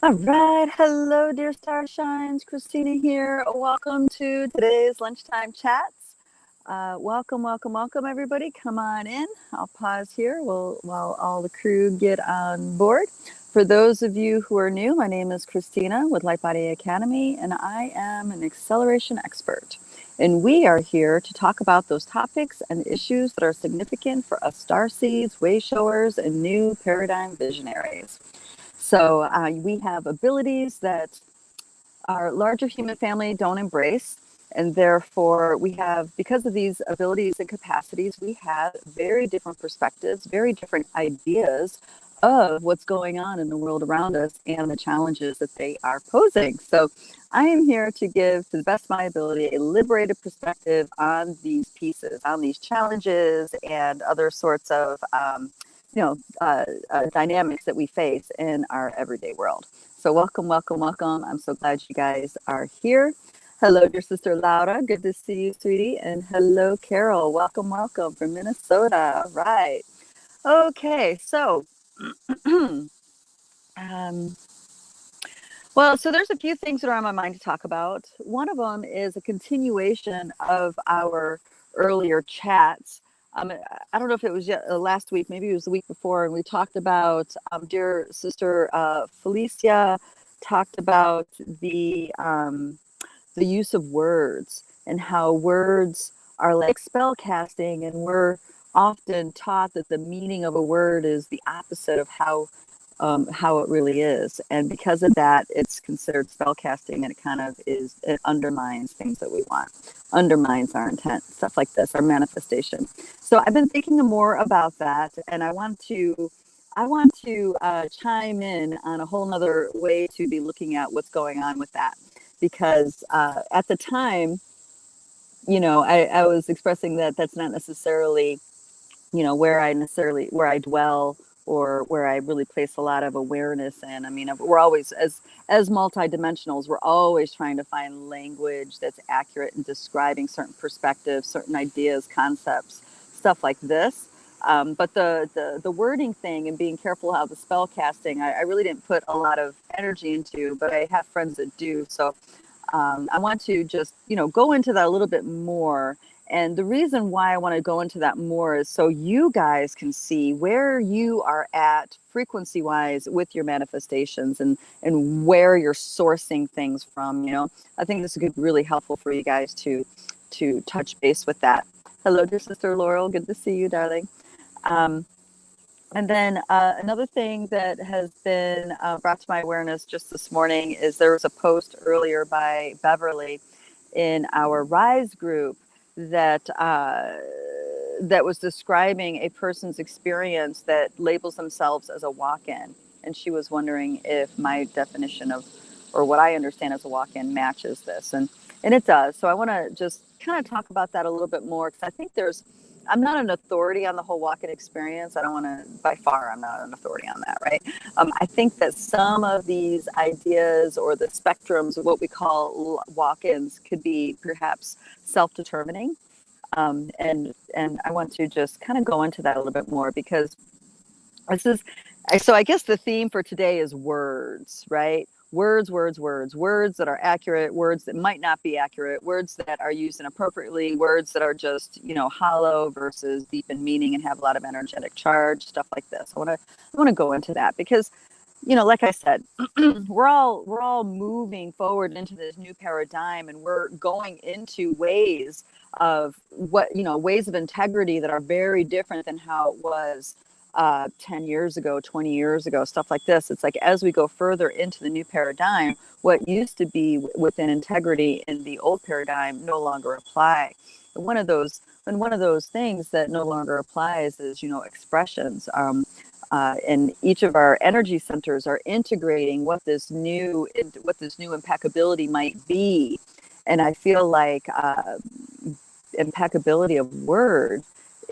All right. Hello, dear Starshines. Christina here. Welcome to today's lunchtime chats. Welcome, everybody. Come on in. I'll pause here while all the crew get on board. For those of you who are new, my name is Christina with Light Body Academy, and I am an acceleration expert. And we are here to talk about those topics and issues that are significant for us starseeds, way showers, and new paradigm visionaries. So we have abilities that our larger human family don't embrace. And therefore, we have, because of these abilities and capacities, we have very different perspectives, very different ideas of what's going on in the world around us and the challenges that they are posing. So I am here to give, to the best of my ability, a liberated perspective on these pieces, on these challenges and other sorts of dynamics that we face in our everyday world. So welcome. I'm so glad you guys are here. Hello, dear sister Laura. Good to see you, sweetie. And hello, Carol. Welcome from Minnesota. All right. Okay, so so there's a few things that are on my mind to talk about. One of them is a continuation of our earlier chats. I don't know if it was last week, maybe it was the week before, and we talked about dear sister Felicia talked about the use of words and how words are like spell casting, and we're often taught that the meaning of a word is the opposite of how it really is. And because of that, it's considered spell casting, and it undermines things that we want, undermines our intent, stuff like this, our manifestation. So I've been thinking more about that, and I want to chime in on a whole nother way to be looking at what's going on with that. Because at the time, I was expressing that that's not necessarily where I dwell or where I really place a lot of awareness in. I mean, we're always, as multidimensionals, we're always trying to find language that's accurate in describing certain perspectives, certain ideas, concepts, stuff like this. But the wording thing and being careful how the spell casting, I really didn't put a lot of energy into, but I have friends that do. So I want to just, go into that a little bit more. And the reason why I want to go into that more is so you guys can see where you are at frequency wise with your manifestations and where you're sourcing things from. I think this is really helpful for you guys to touch base with that. Hello, dear sister Laurel. Good to see you, darling. And then another thing that has been brought to my awareness just this morning is there was a post earlier by Beverly in our Rise group that was describing a person's experience that labels themselves as a walk-in. And she was wondering if my definition of, or what I understand as a walk-in, matches this. And it does. So I want to just kind of talk about that a little bit more, because I think I'm not an authority on the whole walk-in experience. I'm not an authority on that, right? I think that some of these ideas or the spectrums of what we call walk-ins could be perhaps self-determining. And I want to just kind of go into that a little bit more, because so I guess the theme for today is words, right? Words that are accurate, words that might not be accurate, words that are used inappropriately, words that are just, hollow versus deep in meaning and have a lot of energetic charge, stuff like this. I want to go into that because, like I said, we're all moving forward into this new paradigm, and we're going into ways of ways of integrity that are very different than how it was 10 years ago, 20 years ago, stuff like this. It's like as we go further into the new paradigm, what used to be within integrity in the old paradigm no longer apply. And one of those things that no longer applies is, expressions. And each of our energy centers are integrating what this new impeccability might be. And I feel like impeccability of word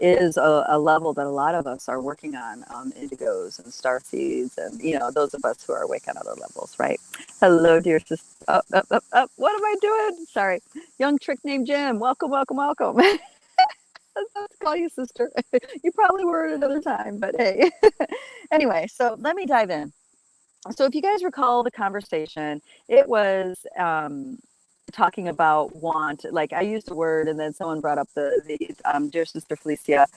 is a level that a lot of us are working on, indigos and starseeds, and those of us who are awake on other levels, right? Hello, dear sister. What am I doing? Sorry, young trick named Jim. Welcome. Let's call you sister. You probably were at another time, but hey. Anyway, so let me dive in. So if you guys recall the conversation, it was talking about want. Like I used a word, and then someone brought up the dear sister Felicia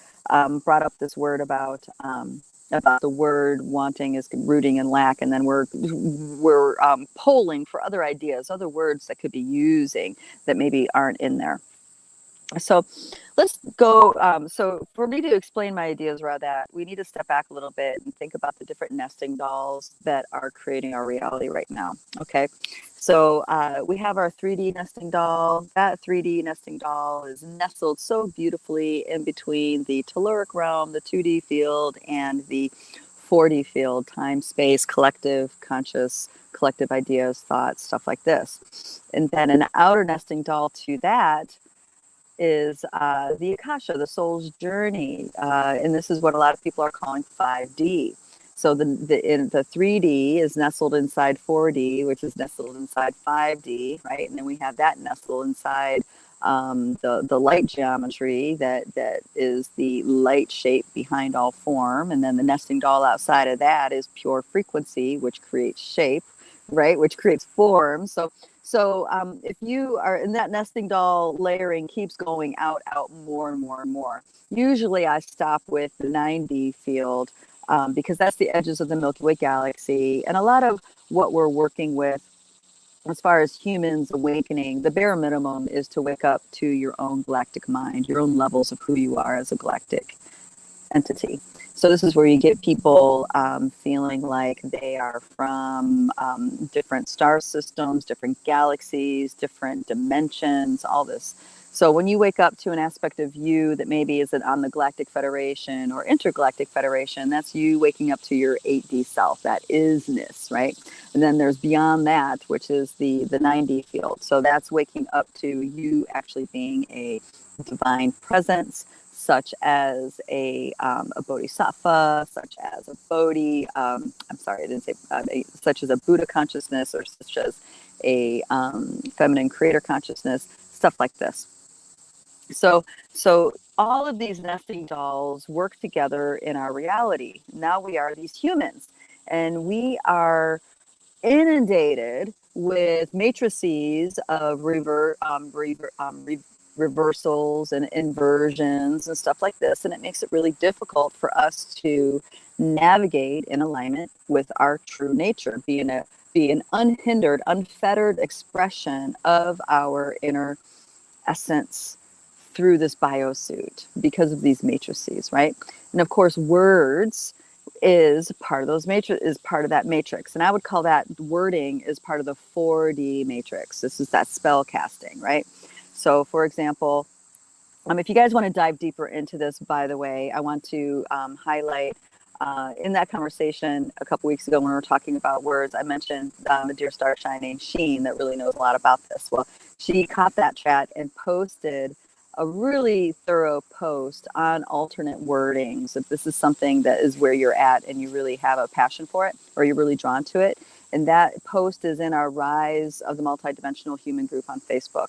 brought up this word about the word wanting is rooting in lack, and then we're polling for other ideas, other words that could be using that maybe aren't in there. So let's go. So for me to explain my ideas around that, we need to step back a little bit and think about the different nesting dolls that are creating our reality right now. Okay. So we have our 3D nesting doll. That 3D nesting doll is nestled so beautifully in between the telluric realm, the 2D field, and the 4D field, time, space, collective, conscious, collective ideas, thoughts, stuff like this. And then an outer nesting doll to that is the Akasha, the soul's journey, and this is what a lot of people are calling 5D. So the 3D is nestled inside 4D, which is nestled inside 5D, right? And then we have that nestled inside the light geometry that is the light shape behind all form, and then the nesting doll outside of that is pure frequency, which creates shape, right? Which creates form. So if you are in that nesting doll, layering keeps going out more and more and more. Usually I stop with the 9D field because that's the edges of the Milky Way galaxy. And a lot of what we're working with as far as humans awakening, the bare minimum is to wake up to your own galactic mind, your own levels of who you are as a galactic entity. So this is where you get people feeling like they are from different star systems, different galaxies, different dimensions, all this. So when you wake up to an aspect of you that maybe isn't on the Galactic Federation or Intergalactic Federation, that's you waking up to your 8D self, that isness, right? And then there's beyond that, which is the 9D field. So that's waking up to you actually being a divine presence, such as a bodhisattva, such as a bodhi. I'm sorry, I didn't say such as a Buddha consciousness, or such as a feminine creator consciousness, stuff like this. So all of these nesting dolls work together in our reality. Now we are these humans, and we are inundated with matrices of reversals and inversions and stuff like this, and it makes it really difficult for us to navigate in alignment with our true nature, be an unhindered, unfettered expression of our inner essence through this biosuit because of these matrices, right? And of course, words is part of those is part of that matrix, and I would call that wording is part of the 4D matrix. This is that spell casting, right? So, for example, if you guys want to dive deeper into this, by the way, I want to highlight in that conversation a couple weeks ago when we were talking about words, I mentioned a dear star shining Sheen that really knows a lot about this. Well, she caught that chat and posted a really thorough post on alternate wordings. If this is something that is where you're at and you really have a passion for it, or you're really drawn to it. And that post is in our Rise of the Multidimensional Human group on Facebook.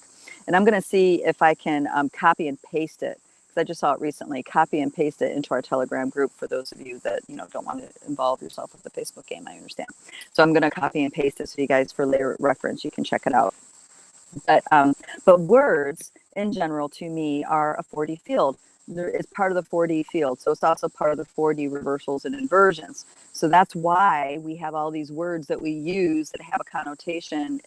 And I'm going to see if I can copy and paste it, because I just saw it recently. Copy and paste it into our Telegram group for those of you that don't want to involve yourself with the Facebook game. I understand. So I'm going to copy and paste it so you guys, for later reference, you can check it out. But words in general to me are a 4D field. It's part of the 4D field. So it's also part of the 4D reversals and inversions. So that's why we have all these words that we use that have a connotation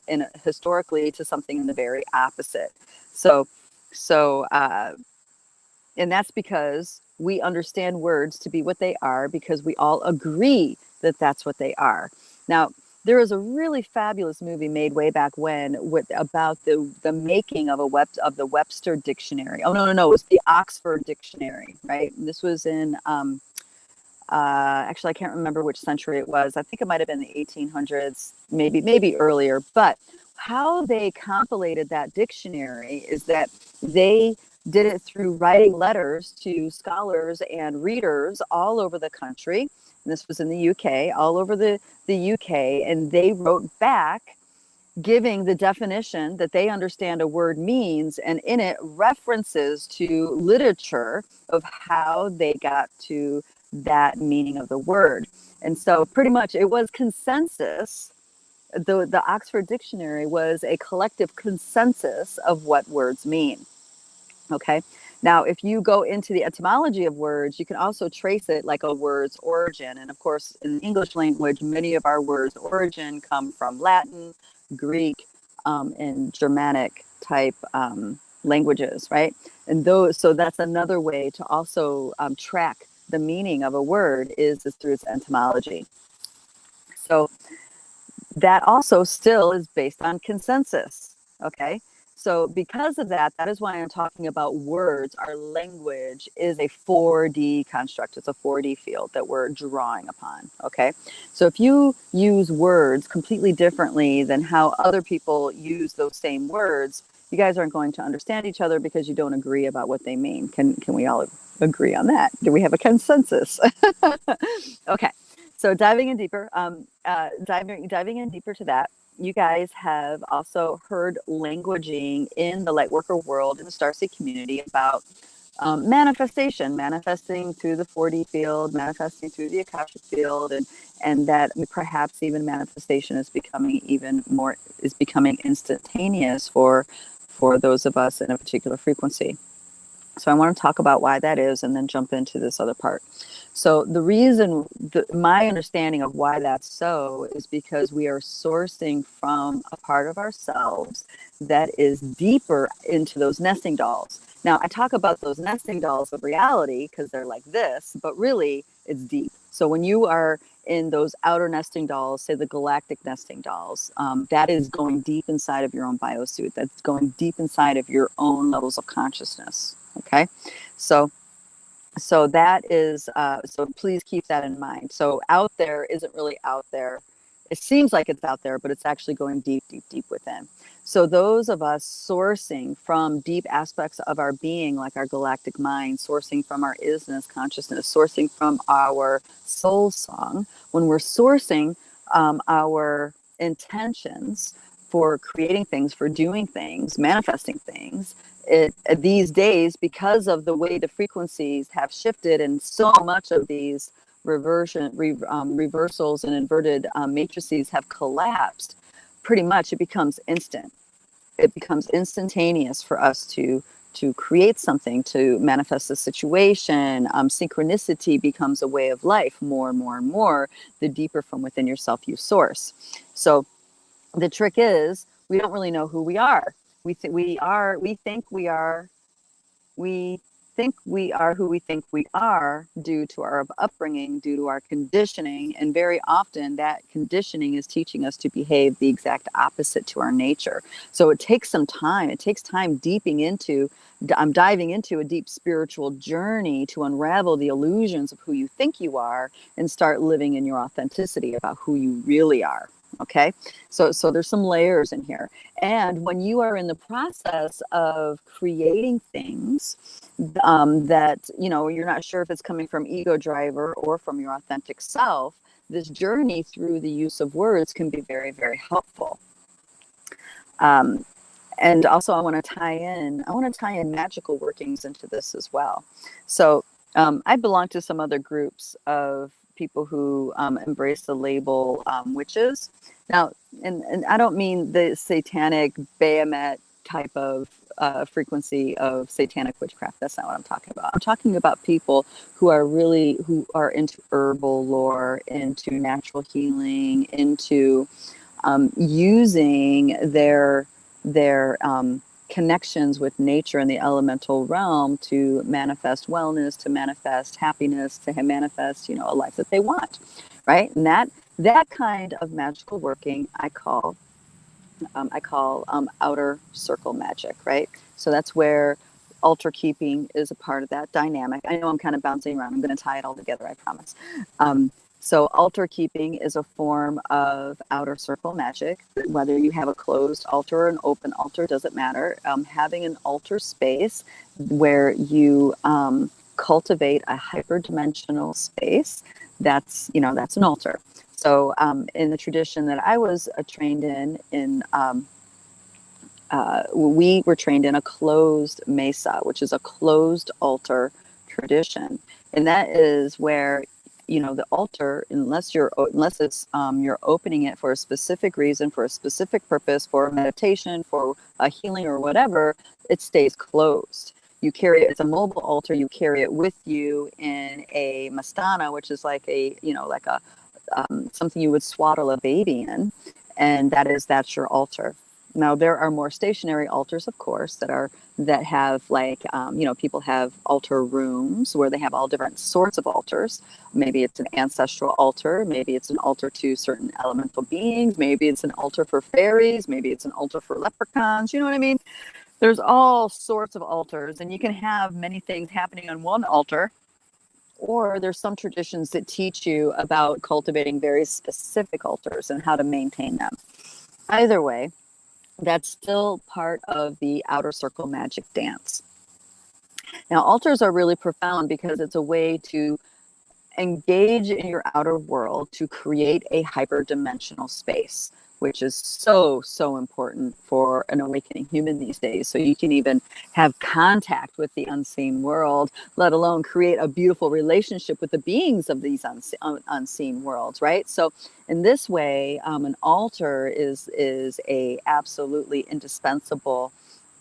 historically to something in the very opposite. So and that's because we understand words to be what they are, because we all agree that that's what they are. Now, there was a really fabulous movie made way back when about the making of the Webster Dictionary. Oh, no, it was the Oxford Dictionary, right? And this was in actually, I can't remember which century it was. I think it might have been the 1800s, maybe earlier. But how they compilated that dictionary is that they did it through writing letters to scholars and readers all over the country. And this was in the UK, all over the UK. And they wrote back giving the definition that they understand a word means, and in it references to literature of how they got to that meaning of the word. And so pretty much it was consensus. The Oxford Dictionary was a collective consensus of what words mean. Okay. Now, if you go into the etymology of words, you can also trace it like a word's origin. And of course, in the English language, many of our words' origin come from Latin, Greek, and Germanic type languages, right? And those, so that's another way to also track the meaning of a word is through its etymology. So that also still is based on consensus. Okay. So because of that, that is why I'm talking about words. Our language is a 4D construct. It's a 4D field that we're drawing upon. Okay. So if you use words completely differently than how other people use those same words, you guys aren't going to understand each other because you don't agree about what they mean. Can we all agree on that? Do we have a consensus? Okay. So diving in deeper, diving in deeper to that, you guys have also heard languaging in the Lightworker world, in the Starseed community, about manifestation, manifesting through the 4D field, manifesting through the Akashic field, and that perhaps even manifestation is becoming instantaneous for those of us in a particular frequency. So I want to talk about why that is and then jump into this other part. So the reason, my understanding of why that's so is because we are sourcing from a part of ourselves that is deeper into those nesting dolls. Now, I talk about those nesting dolls of reality because they're like this, but really it's deep. So when you are in those outer nesting dolls, say the galactic nesting dolls, that is going deep inside of your own biosuit. That's going deep inside of your own levels of consciousness. Okay, so that is so please keep that in mind. So out there isn't really out there. It seems like it's out there, but it's actually going deep, deep, deep within. So those of us sourcing from deep aspects of our being, like our galactic mind, sourcing from our isness consciousness, sourcing from our soul song, when we're sourcing our intentions for creating things, for doing things, manifesting things, these days, because of the way the frequencies have shifted and so much of these reversals and inverted matrices have collapsed, pretty much it becomes instant. It becomes instantaneous for us to create something, to manifest a situation. Synchronicity becomes a way of life more and more and more, the deeper from within yourself you source. So the trick is we don't really know who we are. We think we are who we think we are due to our upbringing, due to our conditioning. And very often that conditioning is teaching us to behave the exact opposite to our nature. So it takes some time. It takes time diving into a deep spiritual journey to unravel the illusions of who you think you are and start living in your authenticity about who you really are. Okay, so there's some layers in here. And when you are in the process of creating things that, you're not sure if it's coming from ego driver or from your authentic self, this journey through the use of words can be very, very helpful. And also I want to tie in magical workings into this as well. So I belong to some other groups of people who embrace the label witches. Now, and I don't mean the satanic Bahamut type of frequency of satanic witchcraft. That's not what I'm talking about. I'm talking about people who are into herbal lore, into natural healing, into using their connections with nature and the elemental realm to manifest wellness, to manifest happiness, to manifest, a life that they want, right? And that kind of magical working I call outer circle magic, right? So that's where altar keeping is a part of that dynamic. I know I'm kind of bouncing around. I'm going to tie it all together, I promise. So altar keeping is a form of outer circle magic. Whether you have a closed altar or an open altar, doesn't matter. Having an altar space where you cultivate a hyperdimensional space, that's an altar. So in the tradition that I was trained in we were trained in a closed mesa, which is a closed altar tradition. And that is where, the altar, unless it's you're opening it for a specific reason, for a specific purpose, for a meditation, for a healing or whatever, it stays closed. You carry it, it's a mobile altar, you carry it with you in a mastana, which is like a something you would swaddle a baby in, and that's your altar. Now there are more stationary altars, of course, that have like people have altar rooms where they have all different sorts of altars. Maybe it's an ancestral altar, maybe it's an altar to certain elemental beings, maybe it's an altar for fairies, maybe it's an altar for leprechauns. You know what I mean? There's all sorts of altars, and you can have many things happening on one altar. Or there's some traditions that teach you about cultivating very specific altars and how to maintain them. Either way, that's still part of the outer circle magic dance. Now, altars are really profound because it's a way to engage in your outer world to create a hyperdimensional space, which is so, so important for an awakening human these days. So you can even have contact with the unseen world, let alone create a beautiful relationship with the beings of these unseen worlds, right? So in this way, an altar is a absolutely indispensable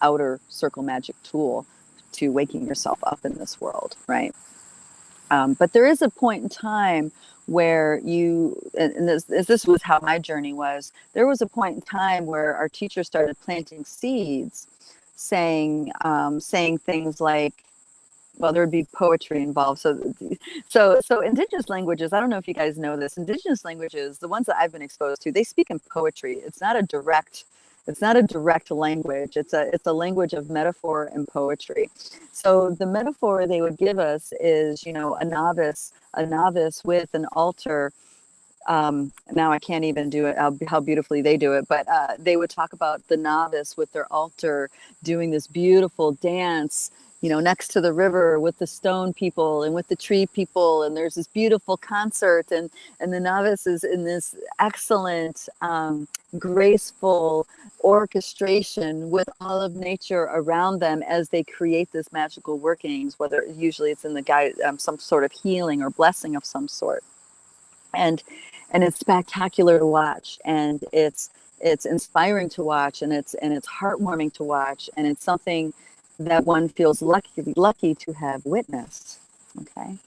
outer circle magic tool to waking yourself up in this world, right? But there is a point in time where and this was how my journey was, there was a point in time where our teacher started planting seeds, saying things like, well, there would be poetry involved. So indigenous languages, I don't know if you guys know this, indigenous languages, the ones that I've been exposed to, they speak in poetry. It's not a direct language. It's a language of metaphor and poetry. So the metaphor they would give us is, a novice with an altar. Now I can't even do it, how beautifully they do it, but they would talk about the novice with their altar doing this beautiful dance, next to the river with the stone people and with the tree people. And there's this beautiful concert, and the novice is in this excellent, graceful orchestration with all of nature around them as they create this magical workings, whether usually it's in the guide, some sort of healing or blessing of some sort. And it's spectacular to watch, and it's inspiring to watch, and it's heartwarming to watch, and it's something that one feels lucky to have witnessed. Okay.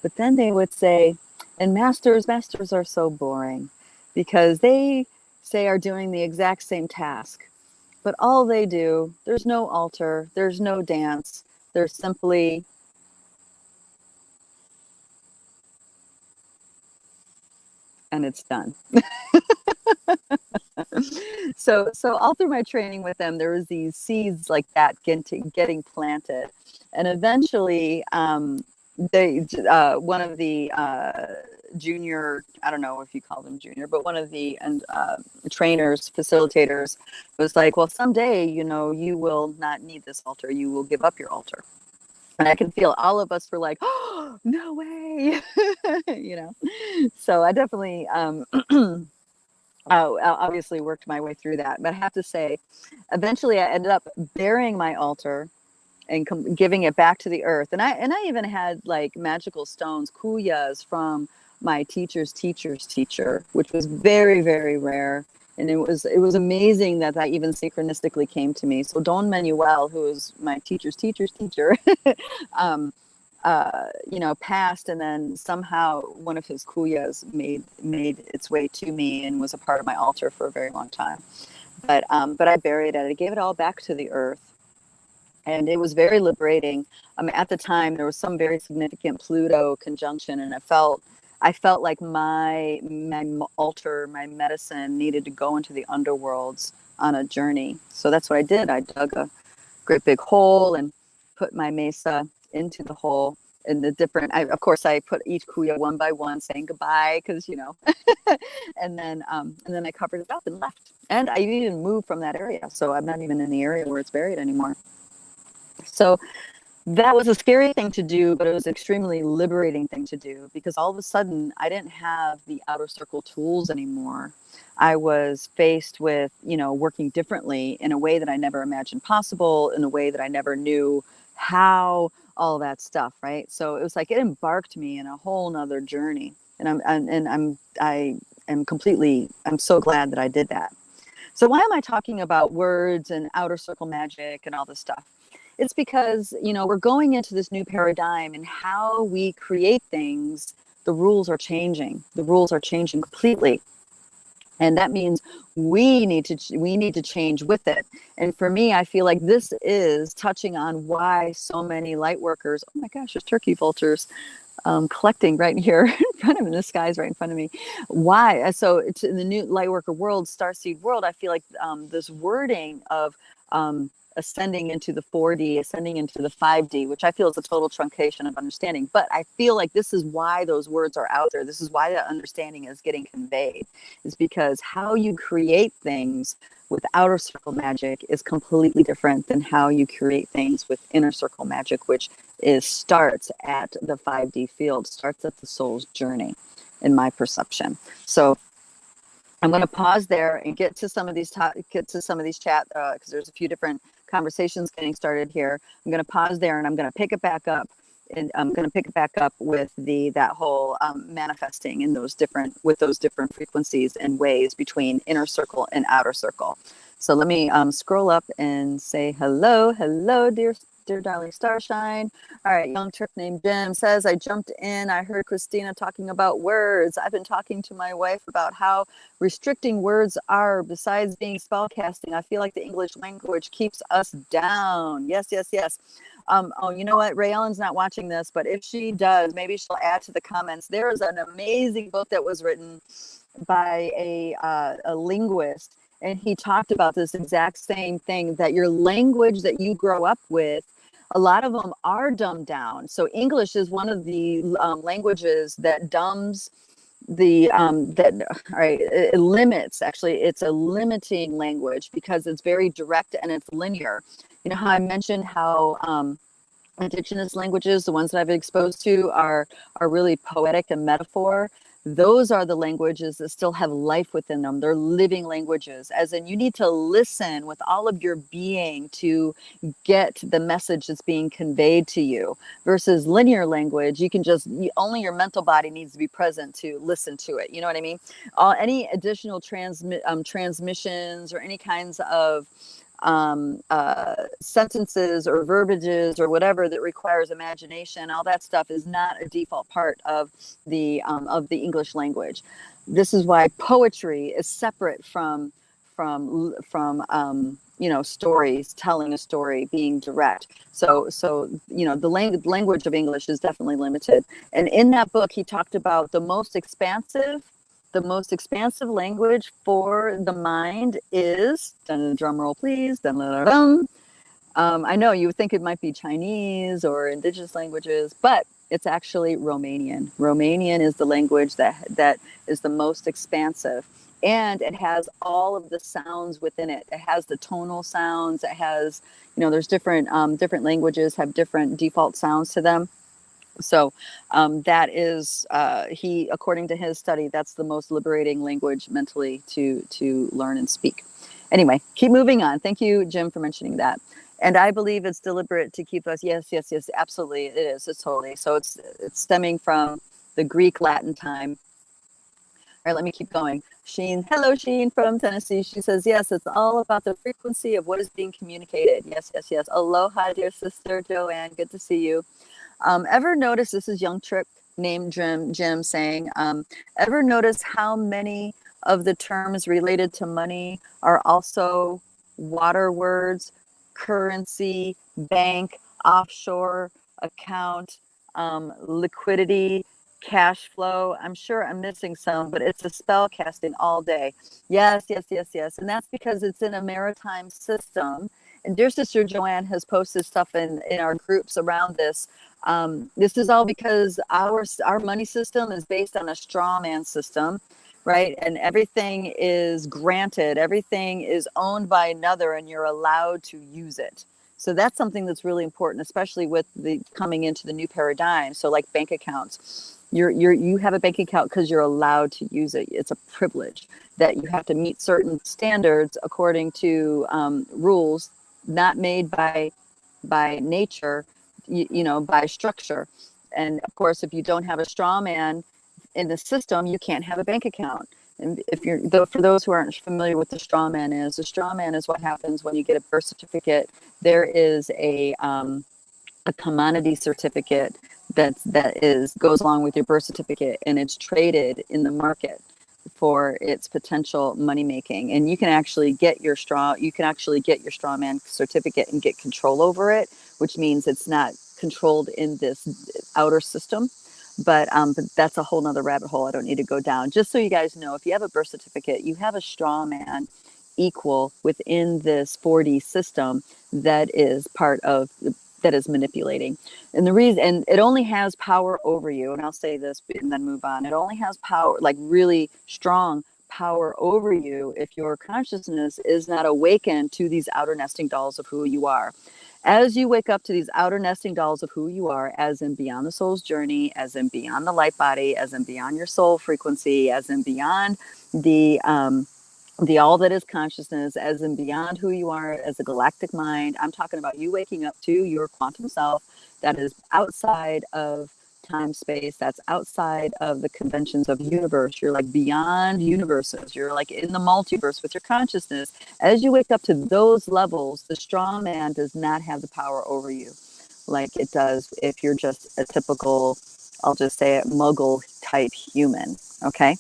But then they would say, and masters are so boring because they are doing the exact same task, but all they do, there's no altar, there's no dance, there's simply and it's done. So all through my training with them, there was these seeds like that getting planted, and eventually one of the junior, I don't know if you call them junior, but one of the trainers, facilitators was like, well, someday, you will not need this altar. You will give up your altar. And I can feel all of us were like, oh, no way, So I definitely obviously worked my way through that. But I have to say, eventually I ended up burying my altar and giving it back to the earth. And I even had like magical stones, kuyas, from my teacher's teacher's teacher, which was very, very rare. And it was amazing that even synchronistically came to me. So Don Manuel, who was my teacher's teacher's teacher, passed, and then somehow one of his kuyas made its way to me and was a part of my altar for a very long time. But I buried it. I gave it all back to the earth. And it was very liberating. At the time, there was some very significant Pluto conjunction, and I felt like my altar, my medicine, needed to go into the underworlds on a journey. So that's what I did. I dug a great big hole and put my mesa into the hole. And of course, I put each kuya one by one, saying goodbye, because and then I covered it up and left. And I even moved from that area, so I'm not even in the area where it's buried anymore. So that was a scary thing to do, but it was an extremely liberating thing to do, because all of a sudden I didn't have the outer circle tools anymore. I was faced with, working differently in a way that I never imagined possible, in a way that I never knew how all that stuff, right? So it was like it embarked me in a whole nother journey, and I'm so glad that I did that. So why am I talking about words and outer circle magic and all this stuff? It's because, we're going into this new paradigm, and how we create things, the rules are changing. The rules are changing completely. And that means we need to change with it. And for me, I feel like this is touching on why so many light workers, oh my gosh, there's turkey vultures collecting right here in front of me. The sky's right in front of me. Why? So it's in the new Lightworker world, Starseed world, I feel like this wording of ascending into the 4D, ascending into the 5D, which I feel is a total truncation of understanding. But I feel like this is why those words are out there. This is why that understanding is getting conveyed, is because how you create things with outer circle magic is completely different than how you create things with inner circle magic, which starts at the 5D field, starts at the soul's journey, in my perception. So I'm going to pause there and get to some of these chat, because there's a few different conversations getting started here. I'm going to pause there, and I'm going to pick it back up. And I'm going to pick it back up with that whole manifesting in those different frequencies and ways between inner circle and outer circle. So let me scroll up and say hello, dear darling Starshine. All right, young Turk named Jim says, I jumped in. I heard Christina talking about words. I've been talking to my wife about how restricting words are, besides being spellcasting. I feel like the English language keeps us down. Yes. Oh, you know what? Ray Ellen's not watching this, but if she does, maybe she'll add to the comments. There is an amazing book that was written by a linguist, and he talked about this exact same thing, that your language that you grow up with, a lot of them are dumbed down. So English is one of the languages that dumbs it limits. Actually, it's a limiting language because it's very direct and it's linear. You know how I mentioned how indigenous languages, the ones that I've been exposed to, are really poetic and metaphor. Those are the languages that still have life within them. They're living languages, as in you need to listen with all of your being to get the message that's being conveyed to you, versus linear language. You can only your mental body needs to be present to listen to it. You know what I mean? Any additional transmissions or any kinds of sentences or verbiages or whatever that requires imagination, all that stuff is not a default part of the English language. This is why poetry is separate from stories, telling a story, being direct. So the language of English is definitely limited. And in that book, he talked about the most expansive language for the mind is, drum roll please, I know you would think it might be Chinese or indigenous languages, but it's actually Romanian. Romanian is the language that is the most expansive, and it has all of the sounds within it. It has the tonal sounds. It has, there's different languages have different default sounds to them. So that is, according to his study, that's the most liberating language mentally to learn and speak. Anyway, keep moving on. Thank you, Jim, for mentioning that. And I believe it's deliberate to keep us. Yes, absolutely, it is. It's totally. So it's stemming from the Greek Latin time. All right, let me keep going. Hello, Sheen from Tennessee. She says, yes, it's all about the frequency of what is being communicated. Yes. Aloha, dear sister Joanne. Good to see you. Ever notice, this is young Trick named Jim saying, ever notice how many of the terms related to money are also water words, currency, bank, offshore account, liquidity, cash flow? I'm sure I'm missing some, but it's a spell casting all day. Yes. And that's because it's in a maritime system. And dear sister Joanne has posted stuff in our groups around this. This is all because our money system is based on a Strawman system, right? And everything is granted, everything is owned by another, and you're allowed to use it. So that's something that's really important, especially with the coming into the new paradigm. So like bank accounts, you have a bank account because you're allowed to use it. It's a privilege that you have to meet certain standards according to rules not made by nature, by structure. And of course, if you don't have a straw man in the system, you can't have a bank account. And if you're, though, for those who aren't familiar with the straw man is, the straw man is what happens when you get a birth certificate. There is a commodity certificate goes along with your birth certificate, and it's traded in the market for its potential money making. And you can actually get your straw man certificate and get control over it, which means it's not controlled in this outer system. But that's a whole nother rabbit hole I don't need to go down. Just so you guys know, if you have a birth certificate, you have a straw man equal within this 4D system that is manipulating. And the reason, and it only has power over you, and I'll say this and then move on. It only has power, like really strong power over you, if your consciousness is not awakened to these outer nesting dolls of who you are. As you wake up to these outer nesting dolls of who you are, as in beyond the soul's journey, as in beyond the light body, as in beyond your soul frequency, as in beyond the all that is consciousness, as in beyond who you are as a galactic mind. I'm talking about you waking up to your quantum self that is outside of time space, that's outside of the conventions of universe. You're like beyond universes. You're like in the multiverse with your consciousness. As you wake up to those levels, the straw man does not have the power over you like it does if you're just a typical, I'll just say it, muggle type human. Okay.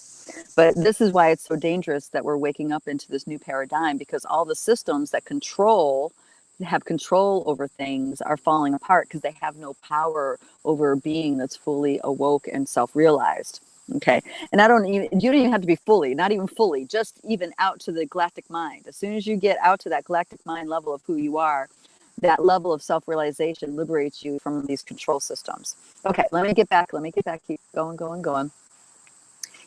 But this is why it's so dangerous that we're waking up into this new paradigm, because all the systems that have control over things are falling apart because they have no power over a being that's fully awoke and self-realized. Okay. And you don't even have to be fully, not even fully, just even out to the galactic mind. As soon as you get out to that galactic mind level of who you are, that level of self-realization liberates you from these control systems. Okay, let me get back, keep going.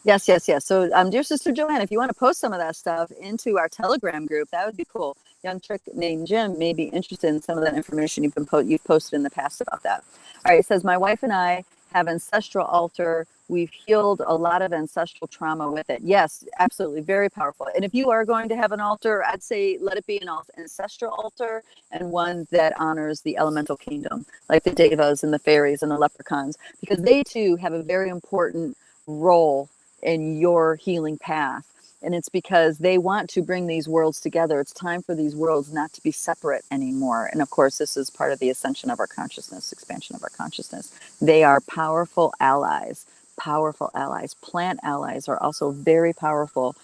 Yes. So, dear Sister Joanne, if you want to post some of that stuff into our Telegram group, that would be cool. Young trick named Jim may be interested in some of that information you've posted in the past about that. All right, it says, my wife and I have ancestral altar. We've healed a lot of ancestral trauma with it. Yes, absolutely, very powerful. And if you are going to have an altar, I'd say let it be an ancestral altar, and one that honors the elemental kingdom, like the devas and the fairies and the leprechauns, because they too have a very important role in your healing path. And it's because they want to bring these worlds together. It's time for these worlds not to be separate anymore. And of course, this is part of the ascension of our consciousness, expansion of our consciousness. They are powerful allies. Plant allies are also very powerful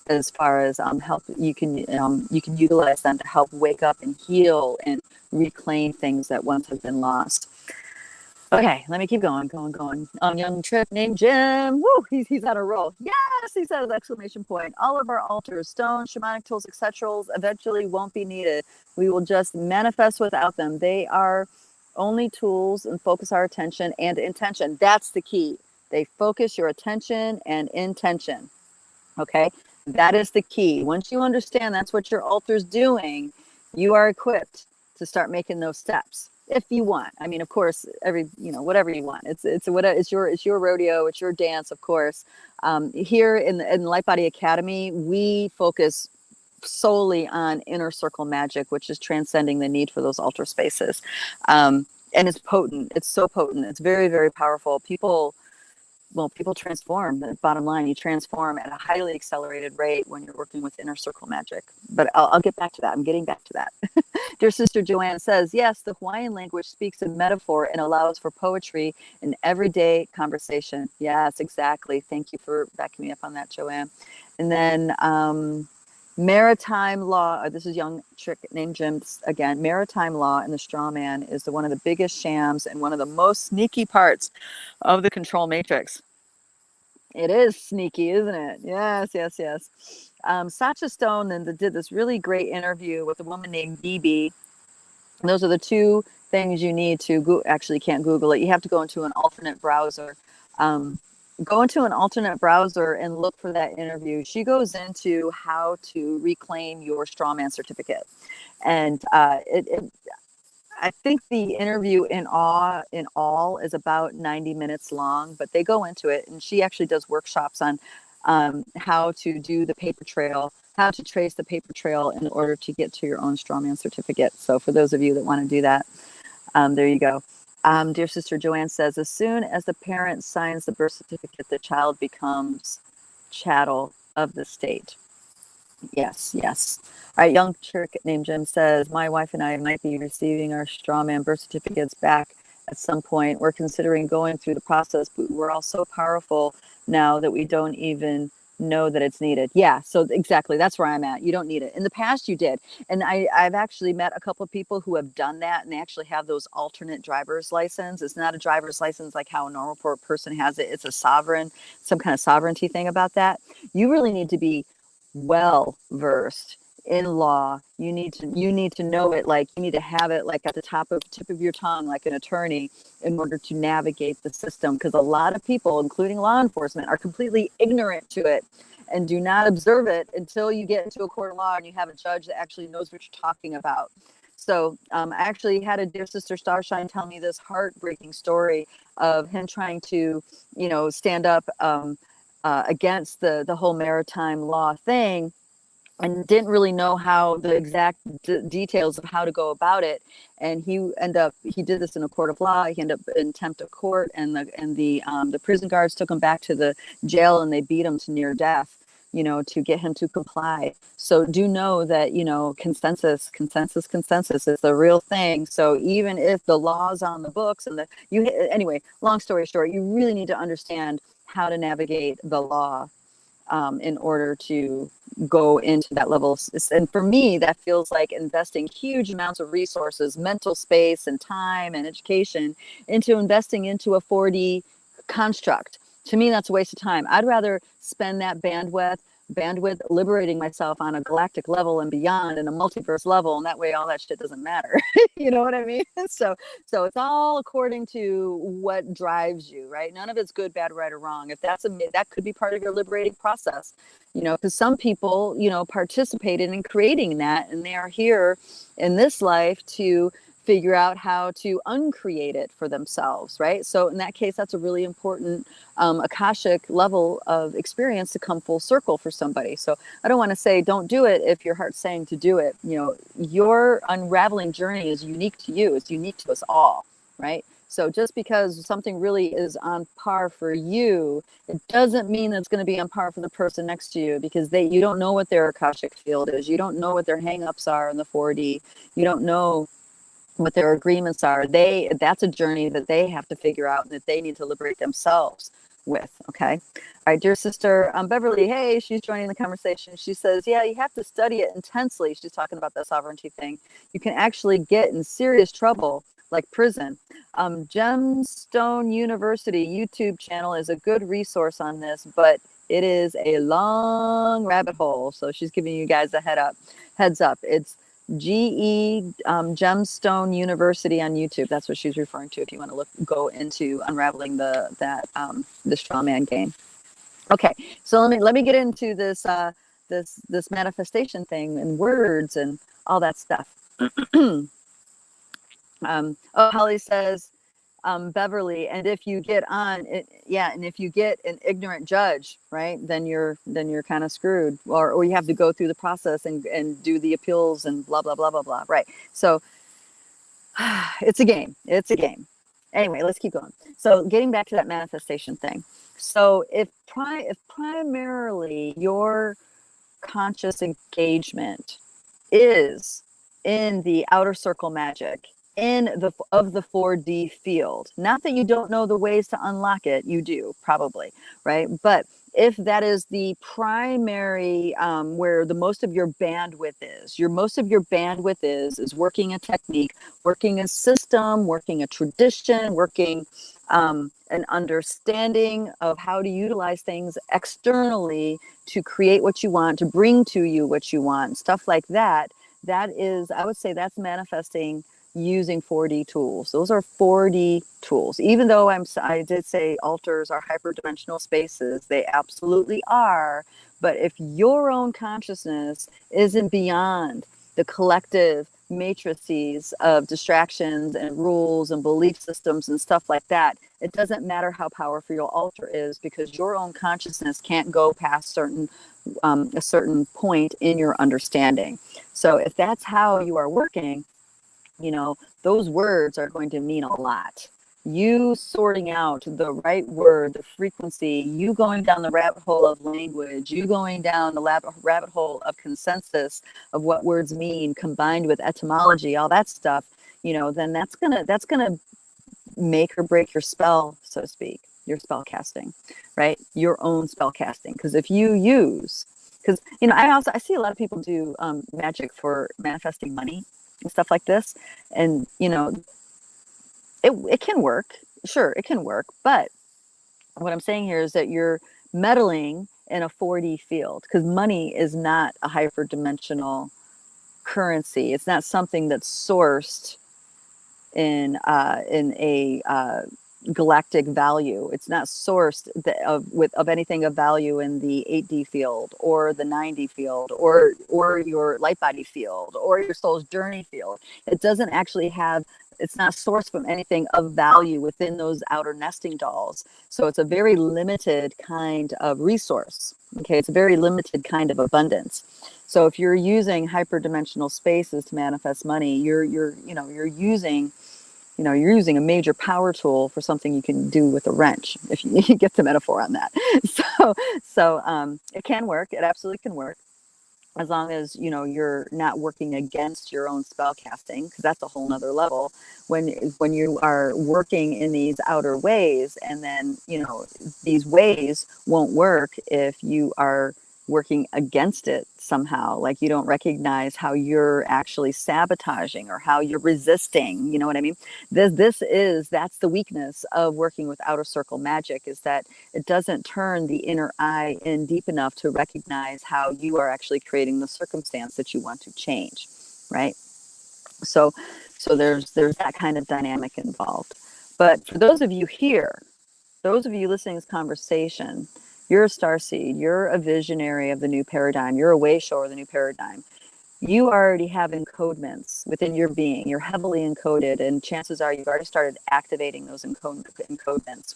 as far as help. You can utilize them to help wake up and heal and reclaim things that once have been lost. Okay, let me keep going. Young trip named Jim. Woo, he's on a roll. Yes, he says, exclamation point. All of our altars, stones, shamanic tools, etc. eventually won't be needed. We will just manifest without them. They are only tools and focus our attention and intention. That's the key. They focus your attention and intention. Okay, that is the key. Once you understand that's what your altar's doing, you are equipped to start making those steps. If you want, I mean, of course, whatever you want. It's your rodeo, it's your dance, of course. Here in Light Body Academy, we focus solely on inner circle magic, which is transcending the need for those altar spaces. And it's potent. It's so potent. It's very, very powerful. People transform. The bottom line, you transform at a highly accelerated rate when you're working with inner circle magic. But I'll get back to that. I'm getting back to that. Dear Sister Joanne says, yes, the Hawaiian language speaks in metaphor and allows for poetry in everyday conversation. Yes, exactly. Thank you for backing me up on that, Joanne. And then maritime law. This is young trick named Jim again. Maritime law and the straw man is one of the biggest shams and one of the most sneaky parts of the control matrix. It is sneaky, isn't it? Yes. Sacha Stone then did this really great interview with a woman named BB. And those are the two things you need to go. Actually, you can't Google it. You have to go into an alternate browser. Go into an alternate browser and look for that interview. She goes into how to reclaim your strawman certificate. And I think the interview in all is about 90 minutes long, but they go into it, and she actually does workshops on how to do the paper trail, how to trace the paper trail in order to get to your own strawman certificate. So for those of you that want to do that, there you go. Dear Sister Joanne says, as soon as the parent signs the birth certificate, the child becomes chattel of the state. Yes, yes. All right, young Church named Jim says, my wife and I might be receiving our Strawman birth certificates back at some point. We're considering going through the process, but we're all so powerful now that we don't even know that it's needed. Yeah, so exactly, that's where I'm at. You don't need it. In the past, you did. And I've actually met a couple of people who have done that, and they actually have those alternate driver's license. It's not a driver's license like how a normal person has it. It's a sovereign, some kind of sovereignty thing about that. You really need to be well versed in law. You need to know it, like you need to have it like at the tip of your tongue, like an attorney, in order to navigate the system, because a lot of people, including law enforcement, are completely ignorant to it and do not observe it until you get into a court of law and you have a judge that actually knows what you're talking about. So I actually had a dear sister Starshine tell me this heartbreaking story of him trying to, stand up against the whole maritime law thing, and didn't really know how the exact details of how to go about it. And he did this in a court of law. He ended up in contempt of court, and the prison guards took him back to the jail, and they beat him to near death, to get him to comply. So do know that, consensus is the real thing. So even if the law's on the books anyway, long story short, you really need to understand how to navigate the law in order to go into that level. And for me, that feels like investing huge amounts of resources, mental space and time and education into investing into a 4D construct. To me, that's a waste of time. I'd rather spend that bandwidth liberating myself on a galactic level and beyond, in a multiverse level, and that way all that shit doesn't matter. You know what I mean? So it's all according to what drives you, right? None of it's good, bad, right, or wrong. If that could be part of your liberating process, because some people, participated in creating that, and they are here in this life to figure out how to uncreate it for themselves, right? So in that case, that's a really important Akashic level of experience to come full circle for somebody. So I don't want to say don't do it if your heart's saying to do it. Your unraveling journey is unique to you. It's unique to us all, right? So just because something really is on par for you, it doesn't mean that it's going to be on par for the person next to you, because you don't know what their Akashic field is. You don't know what their hangups are in the 4D. You don't know what their agreements are. That's a journey that they have to figure out, and that they need to liberate themselves with. Okay. All right, dear sister Beverly, hey, she's joining the conversation. She says, yeah, you have to study it intensely. She's talking about the sovereignty thing. You can actually get in serious trouble, like prison. Gemstone University YouTube channel is a good resource on this, but it is a long rabbit hole. So she's giving you guys a heads up. It's Gemstone University on YouTube. That's what she's referring to if you want to go into unraveling the Strawman game. Okay, so let me get into this this manifestation thing and words and all that stuff. Holly says, Beverly, and if you get on it, and if you get an ignorant judge, right, then you're kind of screwed, or you have to go through the process and do the appeals and blah blah blah blah blah, right? So it's a game. Anyway, let's keep going. So getting back to that manifestation thing. So if primarily your conscious engagement is in the outer circle magic, in the 4D field, not that you don't know the ways to unlock it, you do probably, right? But if that is the primary where the most of your bandwidth is working a technique, working a system, working a tradition, working an understanding of how to utilize things externally to create what you want, to bring to you what you want, stuff like that. That is, I would say, that's manifesting using 4D tools. Those are 4D tools. Even though I did say altars are hyperdimensional spaces, they absolutely are. But if your own consciousness isn't beyond the collective matrices of distractions and rules and belief systems and stuff like that, it doesn't matter how powerful your altar is, because your own consciousness can't go past a certain point in your understanding. So if that's how you are working, those words are going to mean a lot. You sorting out the right word, the frequency, you going down the rabbit hole of language, you going down the rabbit hole of consensus of what words mean, combined with etymology, all that stuff, then that's gonna make or break your spell, so to speak, your spell casting, right? Your own spell casting. Because if you use, because I see a lot of people do magic for manifesting money and stuff like this, and it can work. Sure, it can work, but what I'm saying here is that you're meddling in a 4D field, because money is not a hyperdimensional currency. It's not something that's sourced in a galactic value. It's not sourced of anything of value in the 8D field or the 9D field or your light body field or your soul's journey field. It doesn't actually have. It's not sourced from anything of value within those outer nesting dolls. So it's a very limited kind of resource. Okay, it's a very limited kind of abundance. So if you're using hyperdimensional spaces to manifest money, you're using a major power tool for something you can do with a wrench, if you get the metaphor on that. So it can work. It absolutely can work, as long as you're not working against your own spell casting, because that's a whole nother level. When you are working in these outer ways, and then these ways won't work if you are working against it somehow, like you don't recognize how you're actually sabotaging or how you're resisting, you know what I mean? That's the weakness of working with outer circle magic, is that it doesn't turn the inner eye in deep enough to recognize how you are actually creating the circumstance that you want to change, right? So there's that kind of dynamic involved. But for those of you here, those of you listening to this conversation, you're a starseed, you're a visionary of the new paradigm, you're a way shower of the new paradigm. You already have encodements within your being. You're heavily encoded, and chances are you've already started activating those encodements.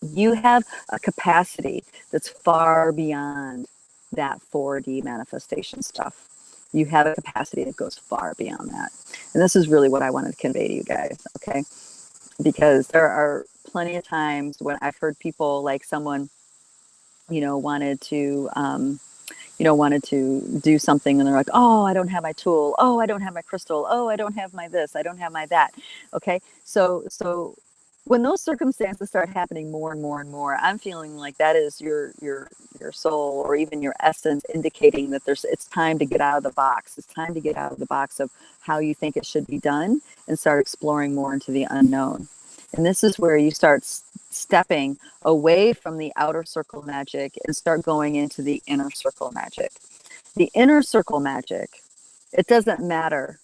You have a capacity that's far beyond that 4D manifestation stuff. You have a capacity that goes far beyond that. And this is really what I wanted to convey to you guys, okay? Because there are plenty of times when I've heard people, like someone, wanted to do something, and they're like, oh, I don't have my tool. Oh, I don't have my crystal. Oh, I don't have my this. I don't have my that. Okay. So when those circumstances start happening more and more and more, I'm feeling like that is your soul, or even your essence, indicating that it's time to get out of the box. It's time to get out of the box of how you think it should be done and start exploring more into the unknown. And this is where you start stepping away from the outer circle magic and start going into the inner circle magic. The inner circle magic, it doesn't matter.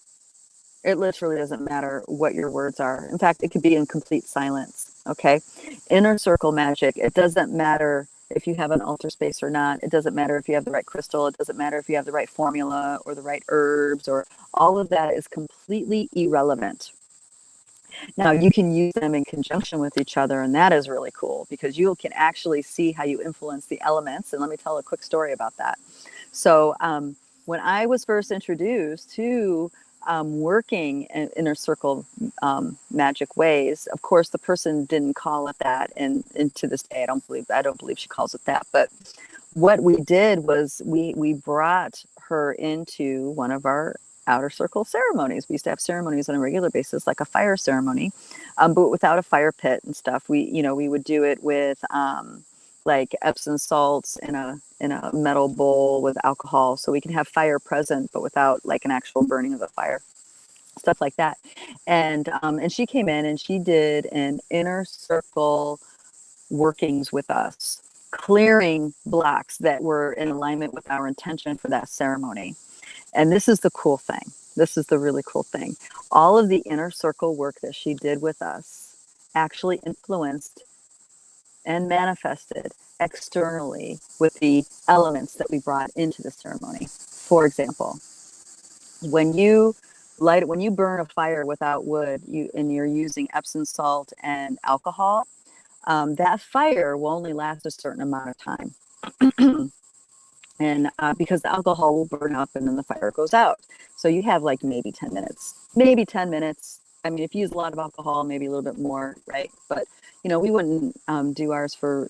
It literally doesn't matter what your words are. In fact, it could be in complete silence. Okay. Inner circle magic, it doesn't matter if you have an altar space or not. It doesn't matter if you have the right crystal. It doesn't matter if you have the right formula or the right herbs, or all of that is completely irrelevant. Now, you can use them in conjunction with each other, and that is really cool, because you can actually see how you influence the elements. And let me tell a quick story about that. So when I was first introduced to working in inner circle magic ways, of course, the person didn't call it that. And to this day, I don't believe she calls it that. But what we did was we brought her into one of our outer circle ceremonies. We used to have ceremonies on a regular basis, like a fire ceremony, but without a fire pit and stuff. We would do it with like Epsom salts in a metal bowl with alcohol, so we can have fire present, but without like an actual burning of the fire, stuff like that. And she came in and she did an inner circle workings with us, clearing blocks that were in alignment with our intention for that ceremony. And this is the cool thing. This is the really cool thing. All of the inner circle work that she did with us actually influenced and manifested externally with the elements that we brought into the ceremony. For example, when you burn a fire without wood, and you're using Epsom salt and alcohol, that fire will only last a certain amount of time. And because the alcohol will burn up and then the fire goes out. So you have like maybe 10 minutes, maybe 10 minutes. I mean, if you use a lot of alcohol, maybe a little bit more, right? But, you know, we wouldn't do ours for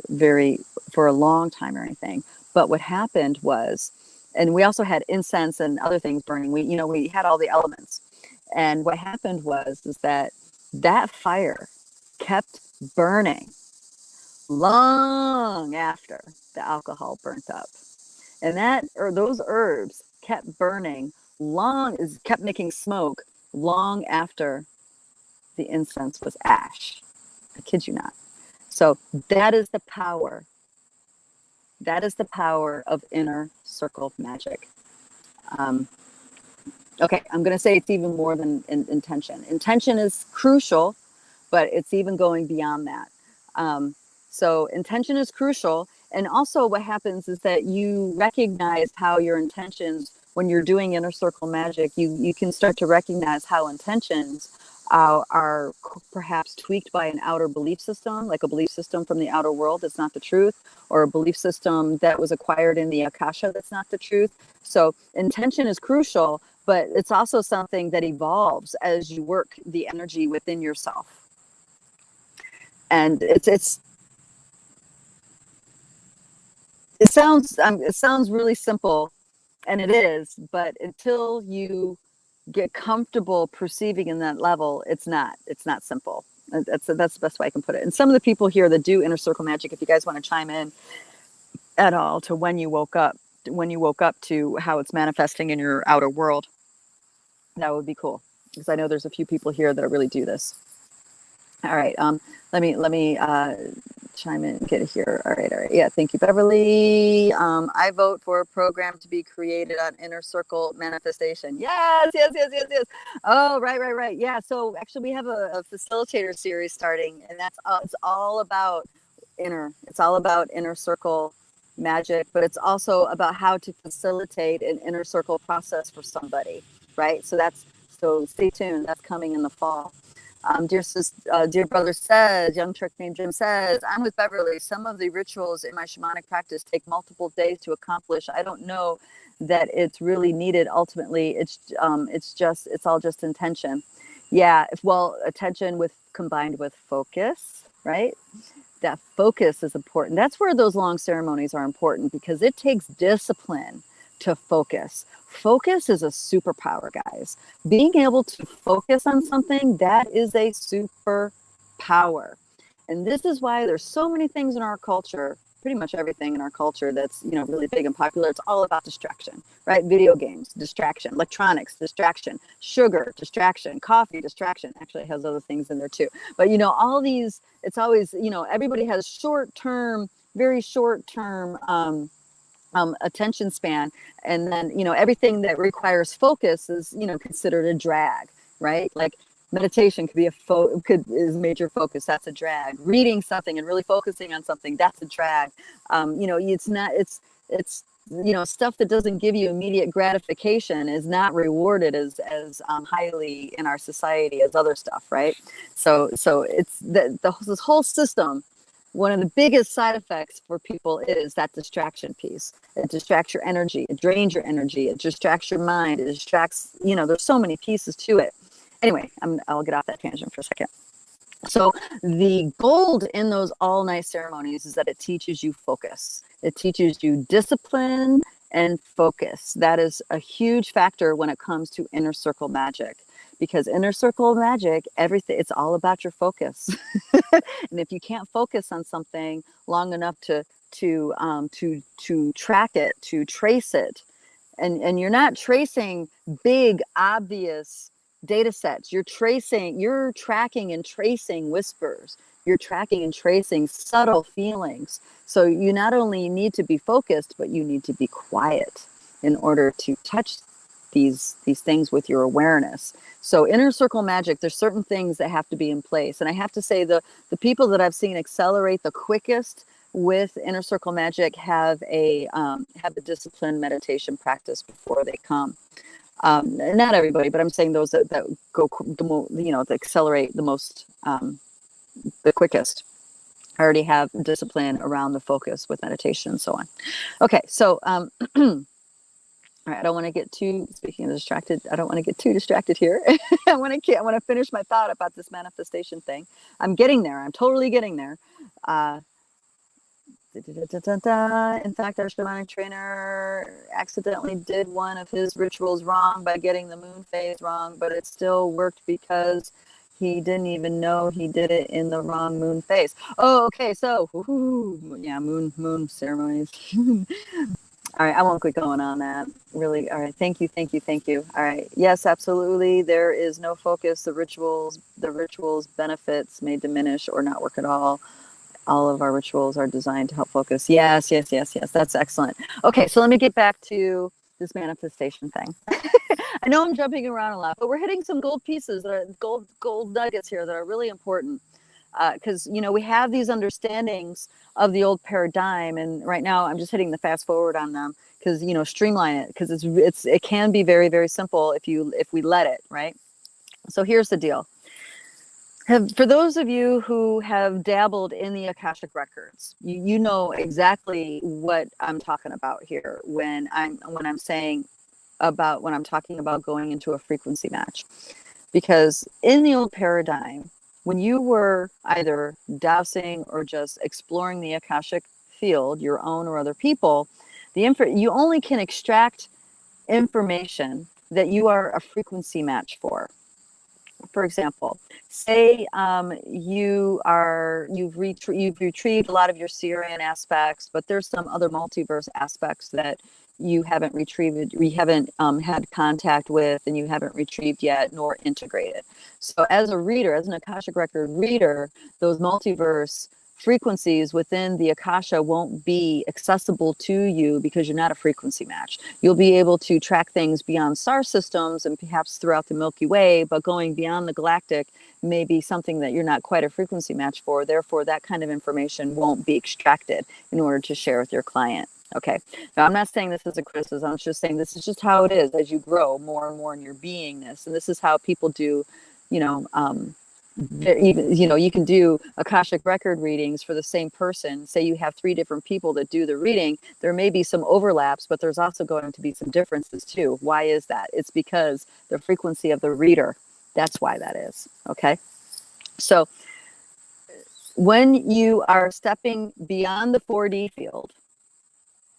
a long time or anything. But what happened was, and we also had incense and other things burning. We had all the elements. And what happened is that fire kept burning long after the alcohol burnt up. And those herbs kept burning kept making smoke long after the incense was ash. I kid you not. So that is the power. That is the power of inner circle magic. Okay, I'm going to say it's even more than intention. Intention is crucial, but it's even going beyond that. So intention is crucial. And also what happens is that you recognize how your intentions, when you're doing inner circle magic, you can start to recognize how intentions are perhaps tweaked by an outer belief system, like a belief system from the outer world that's not the truth, or a belief system that was acquired in the Akasha that's not the truth. So intention is crucial, but it's also something that evolves as you work the energy within yourself. And it sounds really simple, and it is, but until you get comfortable perceiving in that level, it's not simple. That's the best way I can put it. And some of the people here that do inner circle magic, if you guys want to chime in at all to when you woke up to how it's manifesting in your outer world, that would be cool, because I know there's a few people here that really do this. All right, let me chime in, get here. All right. Yeah, thank you, Beverly. I vote for a program to be created on inner circle manifestation. Yes. Oh, right. Yeah, so actually we have a facilitator series starting, and it's all about inner circle magic, but it's also about how to facilitate an inner circle process for somebody, right? So stay tuned. That's coming in the fall. Dear brother says, young trick named Jim says, I'm with Beverly. Some of the rituals in my shamanic practice take multiple days to accomplish. I don't know that it's really needed. Ultimately, it's all just intention. Yeah. Well, attention combined with focus, right? That focus is important. That's where those long ceremonies are important, because it takes discipline to focus. Focus is a superpower, guys. Being able to focus on something, that is a superpower. And this is why there's so many things in our culture, pretty much everything in our culture that's, really big and popular. It's all about distraction, right? Video games, distraction; electronics, distraction; sugar, distraction; coffee, distraction. Actually, it has other things in there too. But, all these, it's always, everybody has very short-term, attention span, and then everything that requires focus is considered a drag, right? Like meditation could be is major focus. That's a drag. Reading something and really focusing on something, that's a drag. It's stuff that doesn't give you immediate gratification is not rewarded as highly in our society as other stuff, right? So it's this whole system. One of the biggest side effects for people is that distraction piece. It distracts your energy. It drains your energy. It distracts your mind. It distracts, there's so many pieces to it. Anyway, I'll get off that tangent for a second. So the gold in those all-night ceremonies is that it teaches you focus. It teaches you discipline and focus. That is a huge factor when it comes to inner circle magic. Because inner circle magic, it's all about your focus. And if you can't focus on something long enough to track it, to trace it, and you're not tracing big, obvious data sets. You're tracking and tracing whispers. You're tracking and tracing subtle feelings. So you not only need to be focused, but you need to be quiet in order to touch these things with your awareness. So inner circle magic, there's certain things that have to be in place. And I have to say the people that I've seen accelerate the quickest with inner circle magic have a disciplined meditation practice before they come. Not everybody, but I'm saying those that go that accelerate the most, the quickest. I already have discipline around the focus with meditation and so on. Okay, so all right, I don't want to get too, speaking of distracted, I don't want to get too distracted here. I want to finish my thought about this manifestation thing. I'm getting there. I'm totally getting there. In fact, our shamanic trainer accidentally did one of his rituals wrong by getting the moon phase wrong, but it still worked because he didn't even know he did it in the wrong moon phase. Oh, okay. So, yeah, moon ceremonies. All right, I won't get going on that. Really, all right. Thank you. All right. Yes, absolutely. There is no focus. The rituals benefits may diminish or not work at all. All of our rituals are designed to help focus. Yes. That's excellent. Okay, so let me get back to this manifestation thing. I know I'm jumping around a lot, but we're hitting some gold pieces that are gold nuggets here that are really important. Because we have these understandings of the old paradigm, and right now I'm just hitting the fast forward on them because streamline it, because it can be very, very simple if we let it, right? So here's the deal. For those of you who have dabbled in the Akashic records, you know exactly what I'm talking about here when I'm talking about going into a frequency match. Because in the old paradigm, when you were either dowsing or just exploring the Akashic field, your own or other people, you only can extract information that you are a frequency match for. For example, say you've retrieved a lot of your Sirian aspects, but there's some other multiverse aspects that you haven't retrieved, we haven't had contact with, and you haven't retrieved yet nor integrated. So as a reader, as an Akashic record reader, those multiverse frequencies within the Akasha won't be accessible to you because you're not a frequency match. You'll be able to track things beyond star systems and perhaps throughout the Milky Way, but going beyond the galactic may be something that you're not quite a frequency match for. Therefore, that kind of information won't be extracted in order to share with your client. Okay. Now, I'm not saying this is a criticism. I'm just saying this is just how it is as you grow more and more in your beingness. And this is how people do, even you can do Akashic record readings for the same person. Say you have 3 different people that do the reading. There may be some overlaps, but there's also going to be some differences too. Why is that? It's because the frequency of the reader. That's why that is. Okay. So when you are stepping beyond the 4D field,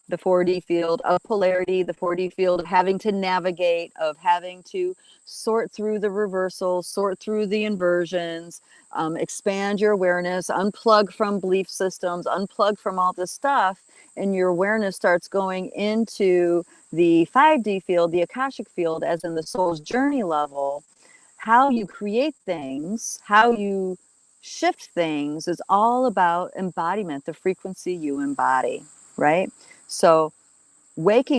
the 4D field of polarity, the 4D field of having to navigate, of having to sort through the reversals, sort through the inversions, expand your awareness, unplug from belief systems, unplug from all this stuff, and your awareness starts going into the 5D field, the Akashic field, as in the soul's journey level. How you create things, how you shift things is all about embodiment, the frequency you embody, right? So this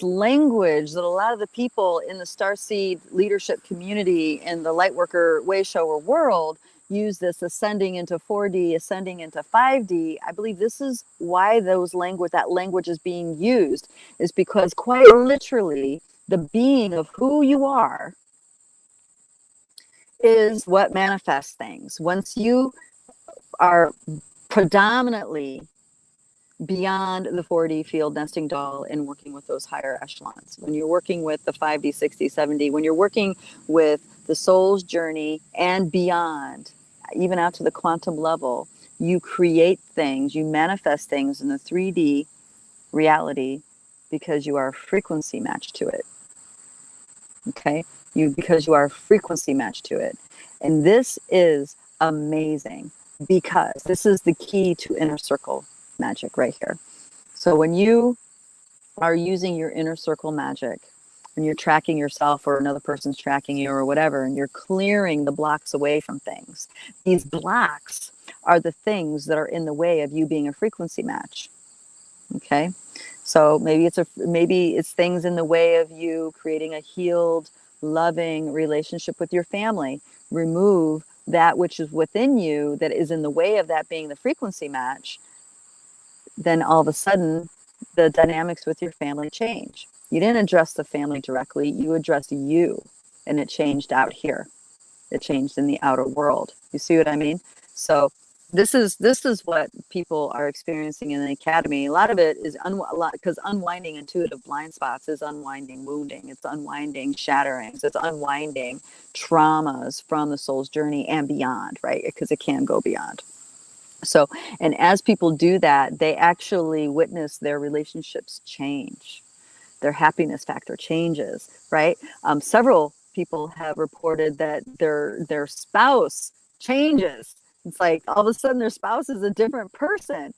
language that a lot of the people in the Starseed leadership community and the Lightworker Wayshower world use, this ascending into 4D, ascending into 5D. I believe this is why that language is being used, is because quite literally the being of who you are is what manifests things. Once you are predominantly beyond the 4D field nesting doll and working with those higher echelons, when you're working with the 5D, 6D, 7D, when you're working with the soul's journey and beyond, even out to the quantum level, you create things, you manifest things in the 3D reality because you are a frequency match to it. Okay? Because you are a frequency match to it. And this is amazing, because this is the key to inner circle magic right here. So when you are using your inner circle magic and you're tracking yourself, or another person's tracking you or whatever, and you're clearing the blocks away from things, these blocks are the things that are in the way of you being a frequency match. Okay? So maybe it's things in the way of you creating a healed, loving relationship with your family. Remove that which is within you that is in the way of that being the frequency match. Then all of a sudden, the dynamics with your family change. You didn't address the family directly, you addressed you, and it changed out here. It changed in the outer world. You see what I mean? So this is what people are experiencing in the academy. A lot of it is because unwinding intuitive blind spots is unwinding wounding, it's unwinding shatterings, it's unwinding traumas from the soul's journey and beyond, right? Because it can go beyond. So, and as people do that, they actually witness their relationships change, their happiness factor changes, right? Several people have reported that their spouse changes. It's like all of a sudden their spouse is a different person.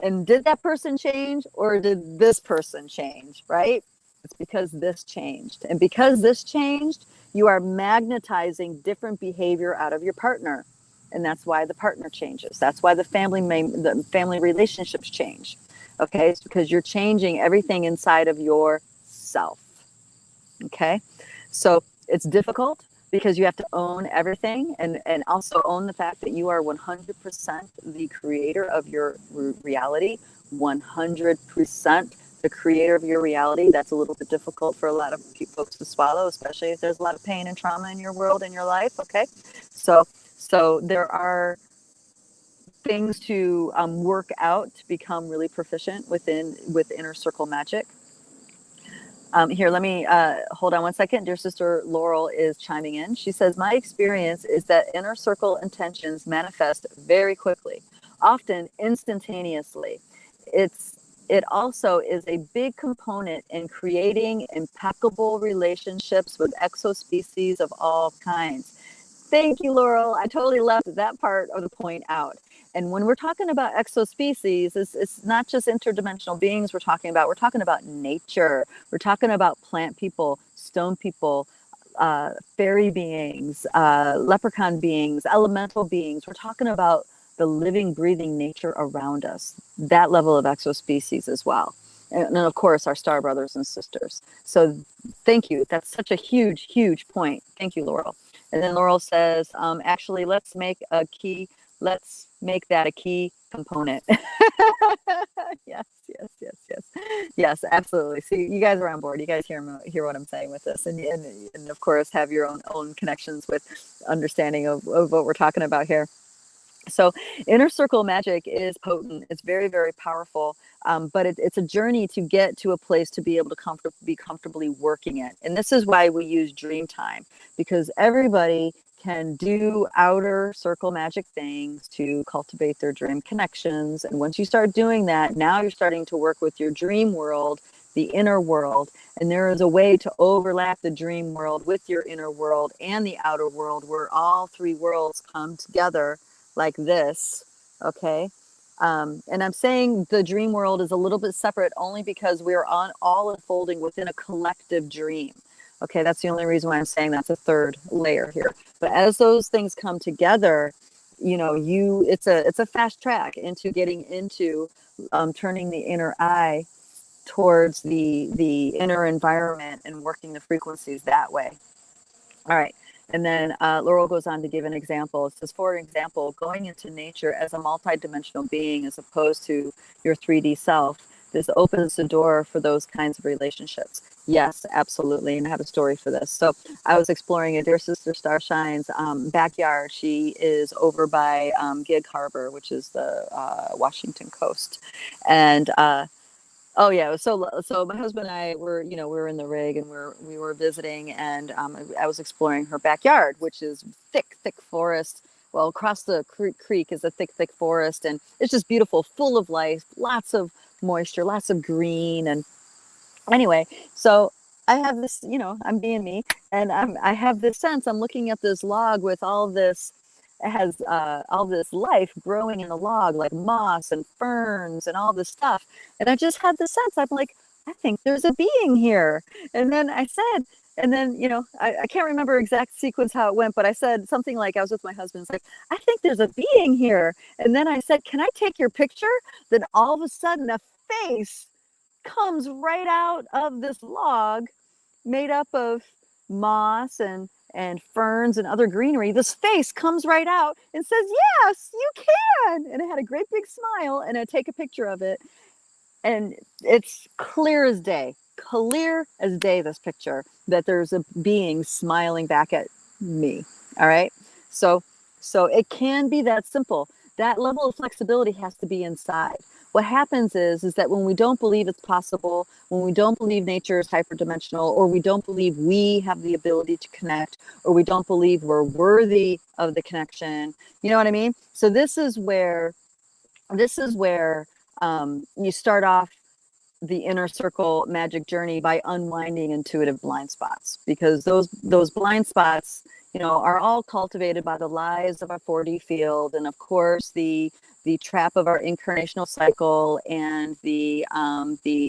And did that person change, or did this person change, right? It's because this changed. And because this changed, you are magnetizing different behavior out of your partner. And that's why the partner changes. That's why the family relationships change. Okay, it's because you're changing everything inside of yourself. Okay, so it's difficult because you have to own everything, and also own the fact that you are 100% the creator of your reality. 100% the creator of your reality. That's a little bit difficult for a lot of folks to swallow, especially if there's a lot of pain and trauma in your world, in your life. Okay, so there are things to work out to become really proficient with inner circle magic. Here, let me hold on one second. Dear sister Laurel is chiming in. She says, my experience is that inner circle intentions manifest very quickly, often instantaneously. It also is a big component in creating impeccable relationships with exospecies of all kinds. Thank you, Laurel. I totally left that part of the point out. And when we're talking about exospecies, it's not just interdimensional beings we're talking about nature. We're talking about plant people, stone people, fairy beings, leprechaun beings, elemental beings. We're talking about the living, breathing nature around us, that level of exospecies as well. And of course, our star brothers and sisters. So thank you. That's such a huge, huge point. Thank you, Laurel. And then Laurel says, actually, let's make that a key component. Yes, yes, yes, yes. Yes, absolutely. See, you guys are on board. You guys hear what I'm saying with this. And of course, have your own connections with understanding of what we're talking about here. So inner circle magic is potent. It's very, very powerful. But it's a journey to get to a place to be able to be comfortably working it. And this is why we use dreamtime, because everybody can do outer circle magic things to cultivate their dream connections. And once you start doing that, now you're starting to work with your dream world, the inner world. And there is a way to overlap the dream world with your inner world and the outer world, where all three worlds come together like this. Okay. And I'm saying the dream world is a little bit separate only because we're all unfolding within a collective dream. Okay, that's the only reason why I'm saying that's a third layer here. But as those things come together, it's a fast track into getting into turning the inner eye towards the inner environment and working the frequencies that way. All right. And then Laurel goes on to give an example. It says, for example, going into nature as a multidimensional being as opposed to your 3D self, this opens the door for those kinds of relationships. Yes, absolutely. And I have a story for this. So I was exploring a dear sister Starshine's backyard. She is over by Gig Harbor, which is the Washington coast. And oh yeah, so my husband and I were, we were in the rig and we were visiting, and I was exploring her backyard, which is thick forest. Well, across the creek is a thick forest, and it's just beautiful, full of life, lots of moisture, lots of green. And anyway, so I have this, I'm being me, and I have this sense. I'm looking at this log with all this. It has all this life growing in the log, like moss and ferns and all this stuff. And I just had the sense. I'm like, I think there's a being here. And then I said, I can't remember exact sequence how it went, but I said something like, I was with my husband, it's like, I think there's a being here. And then I said, can I take your picture? Then all of a sudden a face comes right out of this log made up of moss and ferns and other greenery. This face comes right out and says, yes, you can. And it had a great big smile, and I take a picture of it. And it's clear as day, this picture, that there's a being smiling back at me. All right. So it can be that simple. that level of flexibility has to be inside. What happens is that when we don't believe it's possible, when we don't believe nature is hyperdimensional, or we don't believe we have the ability to connect, or we don't believe we're worthy of the connection, you know what I mean? So this is where you start off the inner circle magic journey by unwinding intuitive blind spots, because those blind spots, are all cultivated by the lies of our 4D field, and of course the trap of our incarnational cycle, and the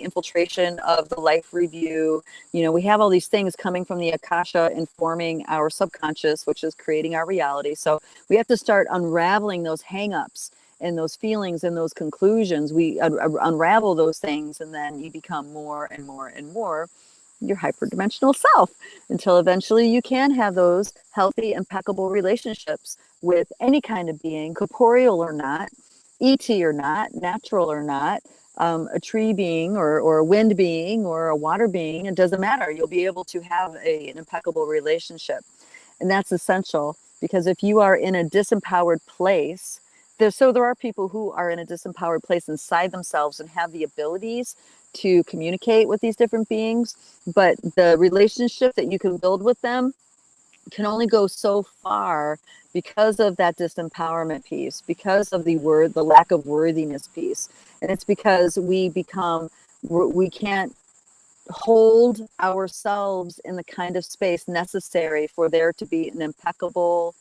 infiltration of the life review. We have all these things coming from the Akasha informing our subconscious, which is creating our reality. So we have to start unraveling those hangups and those feelings and those conclusions. We unravel those things, and then you become more and more and more your hyperdimensional self, until eventually you can have those healthy, impeccable relationships with any kind of being, corporeal or not, ET or not, natural or not, a tree being or a wind being or a water being. It doesn't matter. You'll be able to have an impeccable relationship. And that's essential, because if you are in a disempowered place, there are people who are in a disempowered place inside themselves and have the abilities to communicate with these different beings, but the relationship that you can build with them can only go so far because of that disempowerment piece, because of the lack of worthiness piece. And it's because we can't hold ourselves in the kind of space necessary for there to be an impeccable,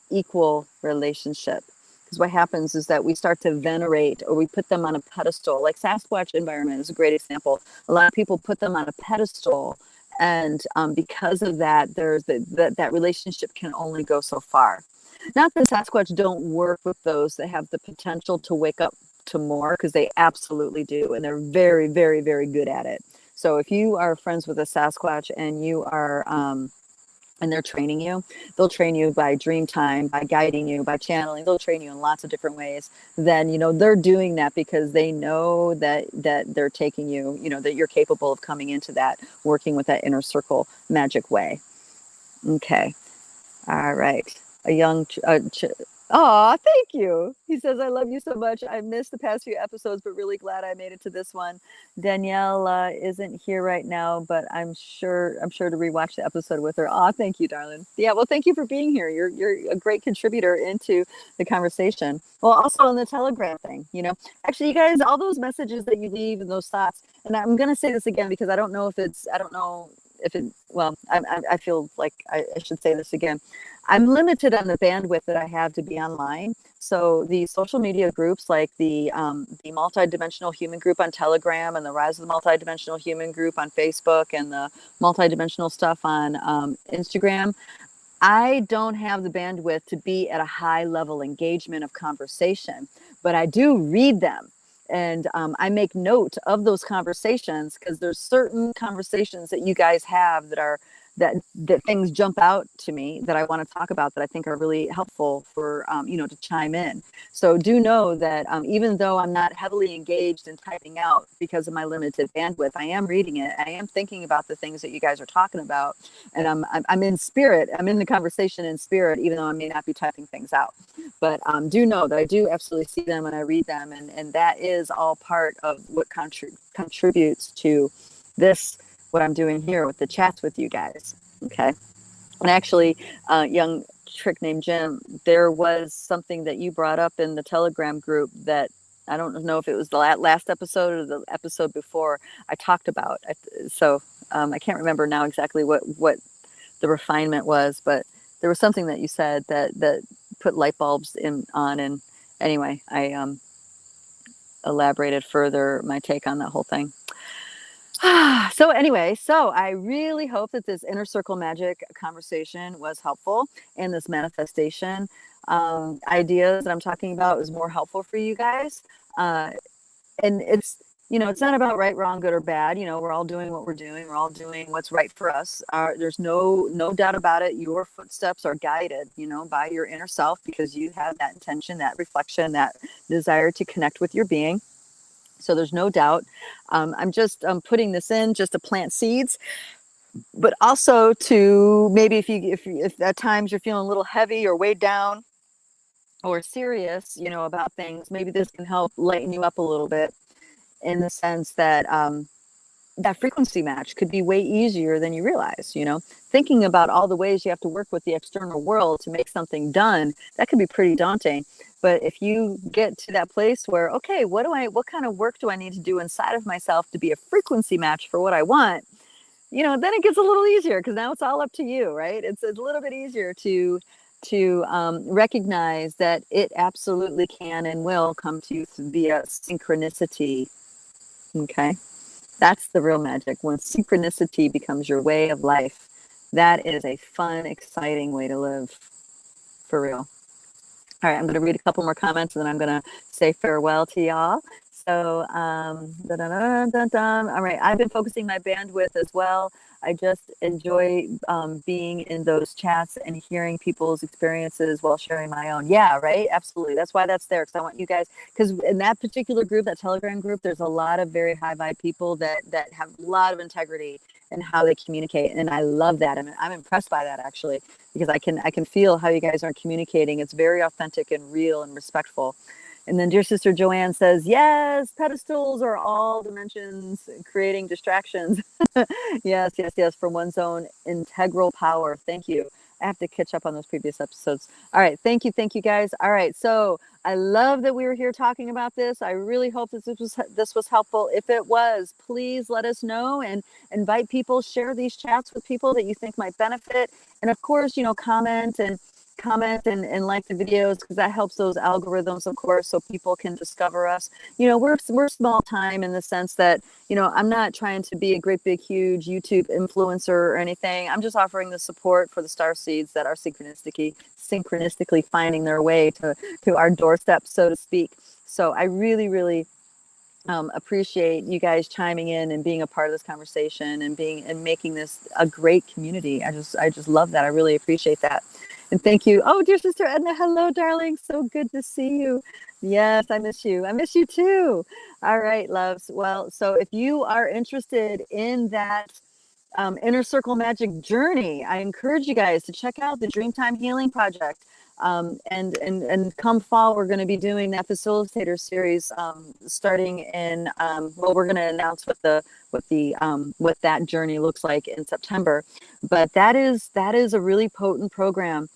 equal relationship. Because what happens is that we start to venerate, or we put them on a pedestal. Like Sasquatch environment is a great example. A lot of people put them on a pedestal, and because of that, there's that relationship can only go so far. Not that Sasquatch don't work with those that have the potential to wake up to more, because they absolutely do, and they're very, very, very good at it. So if you are friends with a Sasquatch and you are and they're training you, they'll train you by dreamtime, by guiding you, by channeling. They'll train you in lots of different ways. Then they're doing that because they know that they're taking you, that you're capable of coming into that, working with that inner circle magic way. Okay. All right. Oh, thank you. He says, I love you so much. I missed the past few episodes, but really glad I made it to this one. Danielle isn't here right now, but I'm sure to rewatch the episode with her. Oh, thank you, darling. Yeah, well, thank you for being here. You're a great contributor into the conversation. Well, also on the Telegram thing, actually, you guys, all those messages that you leave and those thoughts, and I'm going to say this again because I don't know if I feel like I should say this again. I'm limited on the bandwidth that I have to be online. So the social media groups, like the Multidimensional Human Group on Telegram, and the Rise of the Multidimensional Human Group on Facebook, and the Multidimensional stuff on Instagram, I don't have the bandwidth to be at a high level engagement of conversation, but I do read them. And I make note of those conversations, because there's certain conversations that you guys have that things jump out to me that I want to talk about, that I think are really helpful for, to chime in. So do know that even though I'm not heavily engaged in typing out because of my limited bandwidth, I am reading it. I am thinking about the things that you guys are talking about, and I'm in spirit. I'm in the conversation in spirit, even though I may not be typing things out. But do know that I do absolutely see them and I read them, and that is all part of what contributes to this, what I'm doing here with the chats with you guys. Okay. And actually, young trick named Jim, there was something that you brought up in the Telegram group that I don't know if it was the last episode or the episode before I talked about. So I can't remember now exactly what the refinement was, but there was something that you said that put light bulbs on. And anyway, I elaborated further my take on that whole thing. So anyway, I really hope that this inner circle magic conversation was helpful, and this manifestation ideas that I'm talking about is more helpful for you guys. And it's, it's not about right, wrong, good or bad. We're all doing what we're doing. We're all doing what's right for us. There's no doubt about it. Your footsteps are guided, by your inner self, because you have that intention, that reflection, that desire to connect with your being. So there's no doubt. I'm just putting this in just to plant seeds, but also to maybe if at times you're feeling a little heavy or weighed down, or serious, about things, maybe this can help lighten you up a little bit, in the sense that that frequency match could be way easier than you realize. Thinking about all the ways you have to work with the external world to make something done, that can be pretty daunting. But if you get to that place where, okay, what kind of work do I need to do inside of myself to be a frequency match for what I want? Then it gets a little easier, because now it's all up to you, right? It's a little bit easier to recognize that it absolutely can and will come to you via synchronicity. Okay, that's the real magic. When synchronicity becomes your way of life, that is a fun, exciting way to live, for real. All right, I'm going to read a couple more comments, and then I'm going to say farewell to y'all. So, all right, I've been focusing my bandwidth as well. I just enjoy being in those chats and hearing people's experiences while sharing my own. Yeah, right. Absolutely. That's why that's there. Because I want you guys, because in that particular group, that Telegram group, there's a lot of very high vibe people that have a lot of integrity in how they communicate. And I love that. I'm impressed by that, actually, because I can feel how you guys are communicating. It's very authentic and real and respectful. And then dear sister Joanne says, yes, pedestals are all dimensions creating distractions. Yes, for one's own integral power. Thank you. I have to catch up on those previous episodes. All right. Thank you guys. All right. So I love that we were here talking about this. I really hope that this was helpful. If it was, please let us know and invite people, share these chats with people that you think might benefit. And of course, comment and like the videos, because that helps those algorithms, of course, so people can discover us. We're small time in the sense that, I'm not trying to be a great big huge YouTube influencer or anything. I'm just offering the support for the star seeds that are synchronistically finding their way to our doorstep, so to speak. So I really, really appreciate you guys chiming in and being a part of this conversation and making this a great community. I just love that. I really appreciate that. And thank you. Oh, dear sister Edna, hello, darling. So good to see you. Yes, I miss you. I miss you too. All right, loves. Well, so if you are interested in that inner circle magic journey, I encourage you guys to check out the Dreamtime Healing Project. And come fall, we're going to be doing that facilitator series starting in we're going to announce what that journey looks like in September. But that is a really potent program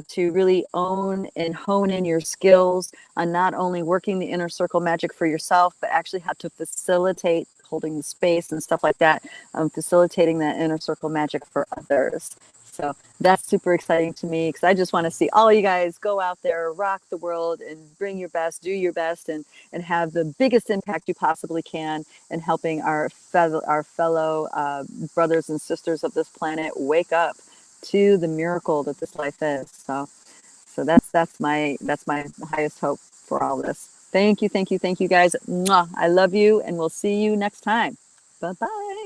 to really own and hone in your skills on not only working the inner circle magic for yourself, but actually how to facilitate holding the space and stuff like that, facilitating that inner circle magic for others. So that's super exciting to me, because I just want to see all you guys go out there, rock the world, and bring your best, do your best, and have the biggest impact you possibly can in helping our fellow brothers and sisters of this planet wake up to the miracle that this life is. So that's my highest hope for all this. Thank you guys. Mwah. I love you, and we'll see you next time. Bye-bye.